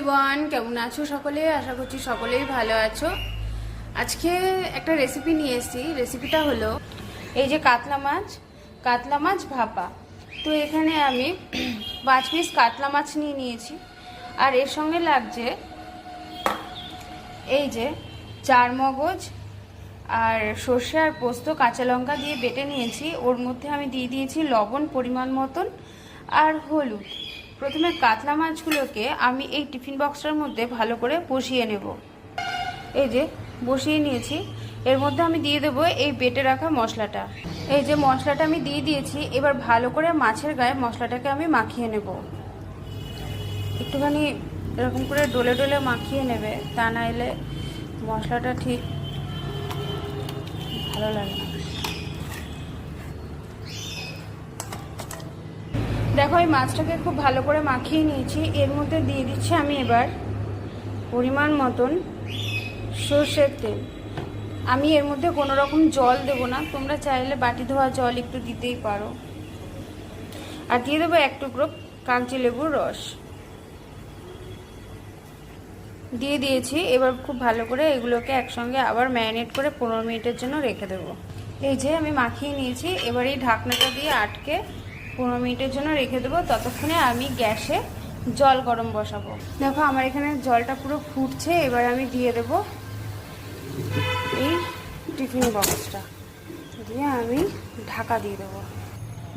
Everyone, কেমন আছো সকলে? আশা করছি সকলেই ভালো আছো। আজকে একটা রেসিপি নিয়ে এসেছি। রেসিপিটা হলো এই যে কাতলা মাছ ভাপা। তো এখানে আমি 5 পিস কাতলা মাছ নিয়ে নিয়েছি, আর এর সঙ্গে লাগছে এই যে 4 মগজ আর সর্ষে আর পোস্ত কাঁচা লঙ্কা দিয়ে বেটে নিয়েছি। ওর মধ্যে আমি দিয়ে দিয়েছি লবণ পরিমাণ মতন আর হলুদ। প্রথমে কাতলা মাছগুলোকে আমি এই টিফিন বক্সটার মধ্যে ভালো করে বসিয়ে নেব। এই যে বসিয়ে নিয়েছি। এর মধ্যে আমি দিয়ে দেবো এই বেটে রাখা মশলাটা। এই যে মশলাটা আমি দিয়ে দিয়েছি। এবার ভালো করে মাছের গায়ে মশলাটাকে আমি মাখিয়ে নেব। একটুখানি এরকম করে ডলে ডলে মাখিয়ে নেবে, তা না এলে মশলাটা ঠিক ভালো লাগে না। দেখো এই মাছটাকে খুব ভালো করে মাখিয়ে নিয়েছি। এর মধ্যে দিয়ে দিচ্ছি আমি এবার পরিমাণ মতন সর্ষের তেল। আমি এর মধ্যে কোনো রকম জল দেবো না, তোমরা চাইলে বাটি ধোয়া জল একটু দিতেই পারো। আর দিয়ে দেবো 1 টুকরো কাগজি লেবুর রস দিয়ে দিয়েছি। এবার খুব ভালো করে এগুলোকে একসঙ্গে আবার ম্যারিনেট করে 15 মিনিটের জন্য রেখে দেবো। এই যে আমি মাখিয়ে নিয়েছি। এবার এই ঢাকনাটা দিয়ে আটকে 15 মিনিটের জন্য রেখে দেবো। ততক্ষণে আমি গ্যাসে জল গরম বসাবো। দেখো আমার এখানে জলটা পুরো ফুটছে। এবার আমি দিয়ে দেব এই টিফিন বক্সটা, দিয়ে আমি ঢাকা দিয়ে দেবো।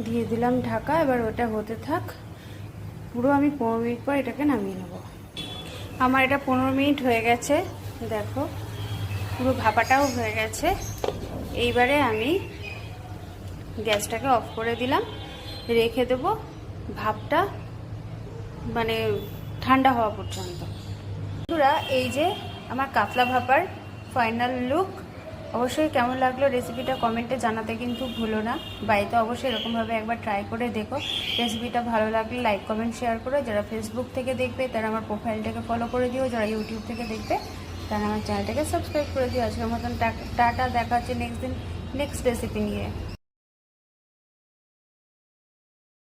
দিয়ে দিলাম ঢাকা। এবার ওটা হতে থাক। পুরো আমি 15 মিনিট পর এটাকে নামিয়ে নেব। আমার এটা 15 মিনিট হয়ে গেছে। দেখো পুরো ভাপাটাও হয়ে গেছে। এইবারে আমি গ্যাসটাকে অফ করে দিলাম, রেখে দেব ভাপটা মানে ঠান্ডা হওয়া পর্যন্ত। বন্ধুরা, এই যে আমার কাতলা ভাপার ফাইনাল লুক। অবশ্যই কেমন লাগলো রেসিপিটা কমেন্টে জানাতে কিন্তু ভুলো না। বাড়িতে অবশ্যই এরকমভাবে একবার ট্রাই করে দেখো। রেসিপিটা ভালো লাগলে লাইক কমেন্ট শেয়ার করো। যারা ফেসবুক থেকে দেখবে তারা আমার প্রোফাইলটাকে ফলো করে দিও। যারা ইউটিউব থেকে দেখবে তারা আমার চ্যানেলটাকে সাবস্ক্রাইব করে দিও। আজকের মতন টাটা, দেখা হচ্ছে নেক্সট রেসিপি নিয়ে।